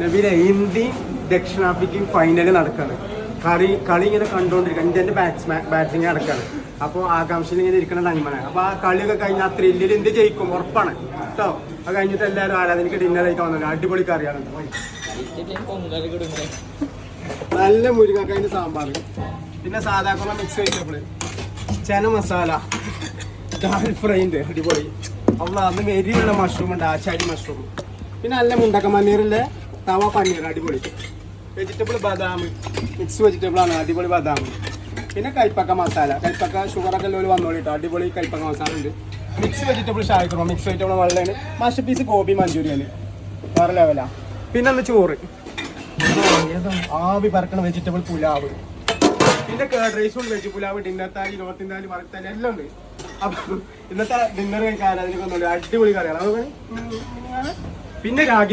നബീലെ ഇന്ത്യയും ദക്ഷിണാഫ്രിക്കയും ഫൈനൽ നടക്കാണ്. കളി ഇങ്ങനെ കണ്ടുകൊണ്ടിരിക്കുക. ഇന്ത്യൻ്റെ ബാറ്റിംഗ് നടക്കാണ്. അപ്പോൾ ആകാംക്ഷയിൽ ഇങ്ങനെ ഇരിക്കുന്ന ടൈമാണ്. അപ്പോൾ ആ കളിയൊക്കെ കഴിഞ്ഞാൽ ത്രില്ലിൽ ഇന്ത്യ ജയിക്കും, ഉറപ്പാണ് കേട്ടോ. അത് കഴിഞ്ഞിട്ട് എല്ലാവരും ആരാധനയ്ക്ക് ഡിന്നർ കഴിക്കാൻ വന്നത് അടിപൊളി കറിയാണ്. നല്ല മുരിങ്ങക്കതിൻ്റെ സാമ്പാർ, പിന്നെ സാധാരണ മിക്സ് വെജിറ്റബിൾ, ചന മസാല, ദാൽ ഫ്രൈ ഉണ്ട് അടിപൊളി. അപ്പോൾ അന്ന് എരിയുള്ള മഷ്റൂം ഉണ്ട്, ആച്ചാരി മഷ്റൂം, പിന്നെ നല്ല മുണ്ടക്ക മണ്ണീറിൻ്റെ തവ പനീർ അടിപൊളി, വെജിറ്റബിൾ ബദാം മിക്സ് വെജിറ്റബിൾ ആണ് അടിപൊളി ബദാം, പിന്നെ കൈപ്പക്ക മസാല. കൈപ്പക്ക ഷുഗറൊക്കെ ഉള്ളവർ വന്നോളിട്ടോ, അടിപൊളി കൈപ്പക്ക മസാല ഉണ്ട്. മിക്സ് വെജിറ്റബിൾ ഷായിക്കറോ, മിക്സ് വെജിറ്റബിൾ വെള്ളമാണ്. മാസ്റ്റർ പീസ് ഗോബി മഞ്ചൂരിയൻ വേറെ ലെവലാണ്. പിന്നെ ഒന്ന് ചോറ്, ആവി പറക്കണ വെജിറ്റബിൾ പുലാവ്, പിന്നെ കേർഡ് റൈസും വെജ് പുലാവ്, ഡിന്നർ താലി, നോർത്ത് ഇന്ത്യ വറുത്താലി എല്ലാം ഉണ്ട്. അപ്പം ഇന്നത്തെ ഡിന്നർ കഴിക്കാൻ അതിനൊക്കെ ഒന്നുമില്ല, അടിപൊളി കറിയാണ്. പിന്നെ രാഗി